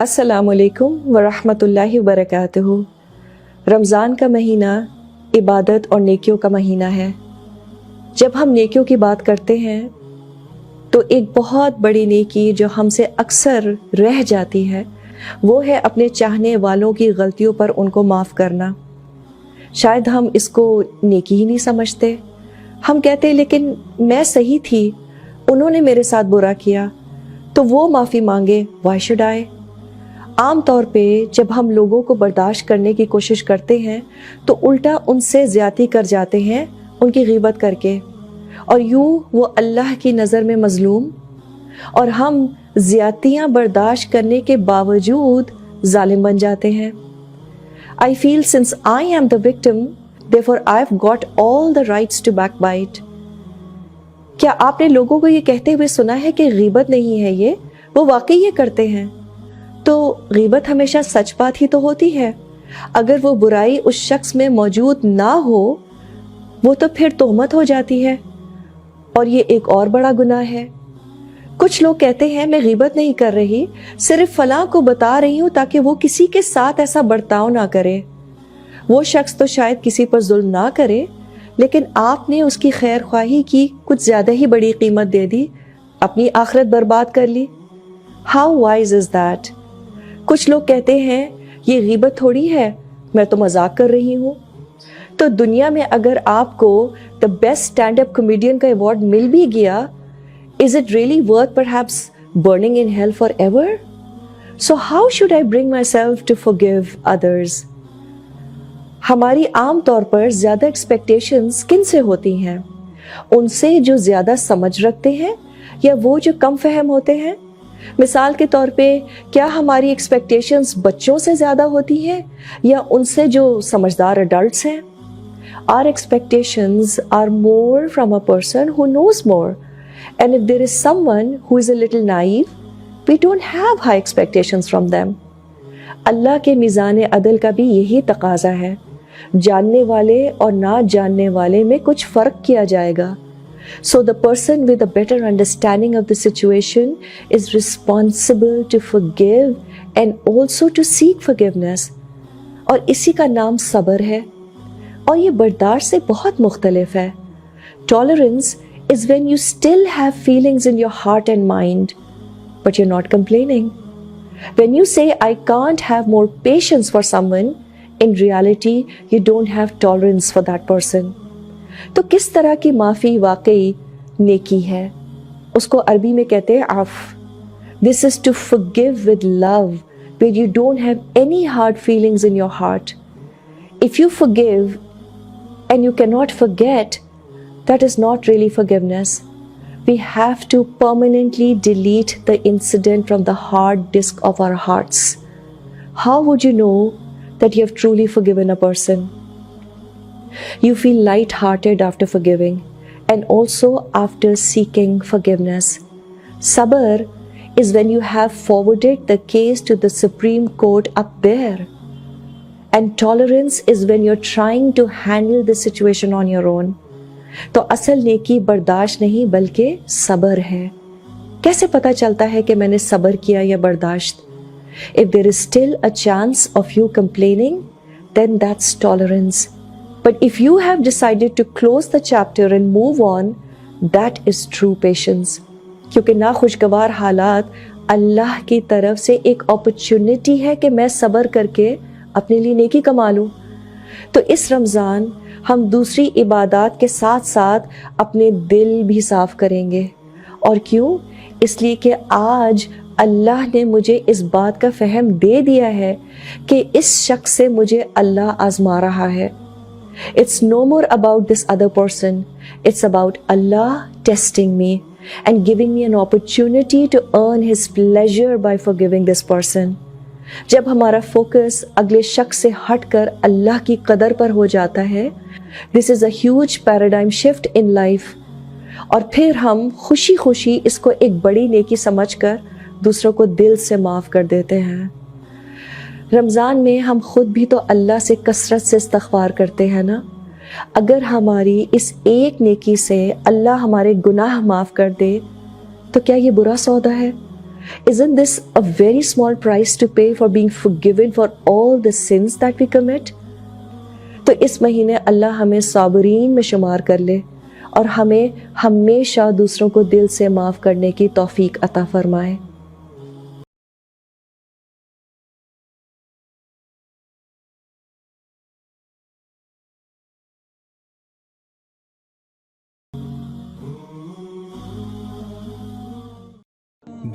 السلام علیکم ورحمۃ اللہ وبرکاتہ۔ رمضان کا مہینہ عبادت اور نیکیوں کا مہینہ ہے۔ جب ہم نیکیوں کی بات کرتے ہیں تو ایک بہت بڑی نیکی جو ہم سے اکثر رہ جاتی ہے وہ ہے اپنے چاہنے والوں کی غلطیوں پر ان کو معاف کرنا۔ شاید ہم اس کو نیکی ہی نہیں سمجھتے۔ ہم کہتے لیکن میں صحیح تھی، انہوں نے میرے ساتھ برا کیا تو وہ معافی مانگے، وائی شوڈ آئی؟ عام طور پہ جب ہم لوگوں کو برداشت کرنے کی کوشش کرتے ہیں تو الٹا ان سے زیادتی کر جاتے ہیں، ان کی غیبت کر کے، اور یوں وہ اللہ کی نظر میں مظلوم، اور ہم زیادتیاں برداشت کرنے کے باوجود ظالم بن جاتے ہیں۔ I feel since I am the victim, therefore I've got all the rights to backbite۔ کیا آپ نے لوگوں کو یہ کہتے ہوئے سنا ہے کہ غیبت نہیں ہے یہ، وہ واقعی یہ کرتے ہیں؟ تو غیبت ہمیشہ سچ بات ہی تو ہوتی ہے۔ اگر وہ برائی اس شخص میں موجود نہ ہو وہ تو پھر تہمت ہو جاتی ہے، اور یہ ایک اور بڑا گناہ ہے۔ کچھ لوگ کہتے ہیں میں غیبت نہیں کر رہی، صرف فلاں کو بتا رہی ہوں تاکہ وہ کسی کے ساتھ ایسا برتاؤ نہ کرے۔ وہ شخص تو شاید کسی پر ظلم نہ کرے، لیکن آپ نے اس کی خیر خواہی کی کچھ زیادہ ہی بڑی قیمت دے دی، اپنی آخرت برباد کر لی۔ How wise is that? کچھ لوگ کہتے ہیں یہ غیبت تھوڑی ہے، میں تو مذاق کر رہی ہوں۔ تو دنیا میں اگر آپ کو the best stand up comedian کا ایوارڈ مل بھی گیا، is it really worth perhaps burning in hell forever? So how should I bring myself to forgive others? ہماری عام طور پر زیادہ ایکسپیکٹیشنز کن سے ہوتی ہیں؟ ان سے جو زیادہ سمجھ رکھتے ہیں یا وہ جو کم فہم ہوتے ہیں؟ مثال کے طور پہ کیا ہماری ایکسپیکٹیشنز بچوں سے زیادہ ہوتی ہیں یا ان سے جو سمجھدار اڈلٹس ہیں؟ Our expectations are more from a person who knows more, and if there is someone who is a little naive, we don't have high expectations from them۔ اللہ کے میزان عدل کا بھی یہی تقاضا ہے، جاننے والے اور نہ جاننے والے میں کچھ فرق کیا جائے گا۔ So the person with a better understanding of the situation is responsible to forgive and also to seek forgiveness۔ اور اسی کا نام صبر ہے، اور یہ برداشت سے بہت مختلف ہے۔ Tolerance is when you still have feelings in your heart and mind, but you're not complaining۔ When you say I can't have more patience for someone, in reality you don't have tolerance for that person۔ تو کس طرح کی معافی واقعی نیکی ہے؟ اس کو عربی میں کہتے ہیں عفو۔ This is to forgive with love, where you don't have any hard feelings in your heart۔ If you forgive and you cannot forget, that is not really forgiveness۔ We have to permanently delete the incident from the hard disk of our hearts۔ How would you know that you have truly forgiven a person? You feel light-hearted after forgiving and also after seeking forgiveness۔ Sabr is when you have forwarded the case to the Supreme Court up there, and tolerance is when you're trying to handle the situation on your own۔ تو اصل نیکی برداشت نہیں بلکہ صبر ہے۔ کیسے پتہ چلتا ہے کہ میں نے صبر کیا یا برداشت؟ If there is still a chance of you complaining, then that's tolerance۔ But if you have decided to close the chapter and move on, that is true patience۔ کیونکہ ناخوشگوار حالات اللہ کی طرف سے ایک اپرچونٹی ہے کہ میں صبر کر کے اپنے لیے نیکی کما لوں۔ تو اس رمضان ہم دوسری عبادات کے ساتھ ساتھ اپنے دل بھی صاف کریں گے۔ اور کیوں؟ اس لیے کہ آج اللہ نے مجھے اس بات کا فہم دے دیا ہے کہ اس شخص سے مجھے اللہ آزما رہا ہے۔ It's no more about this other person. It's about Allah testing me and giving me an opportunity to earn His pleasure by forgiving this person۔ جب ہمارا فوکس اگلے شخص سے ہٹ کر اللہ کی قدر پر ہو جاتا ہے، this is a huge paradigm shift in life، اور پھر ہم خوشی خوشی اس کو ایک بڑی نیکی سمجھ کر دوسروں کو دل سے معاف کر دیتے ہیں۔ رمضان میں ہم خود بھی تو اللہ سے کثرت سے استغفار کرتے ہیں نا۔ اگر ہماری اس ایک نیکی سے اللہ ہمارے گناہ معاف کر دے تو کیا یہ برا سودا ہے؟ Isn't this a very small price to pay for being forgiven for all the sins that we commit? تو اس مہینے اللہ ہمیں صابرین میں شمار کر لے اور ہمیں ہمیشہ دوسروں کو دل سے معاف کرنے کی توفیق عطا فرمائے۔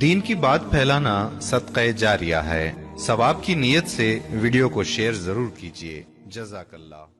دین کی بات پھیلانا صدقہ جاریہ ہے۔ ثواب کی نیت سے ویڈیو کو شیئر ضرور کیجیے۔ جزاک اللہ۔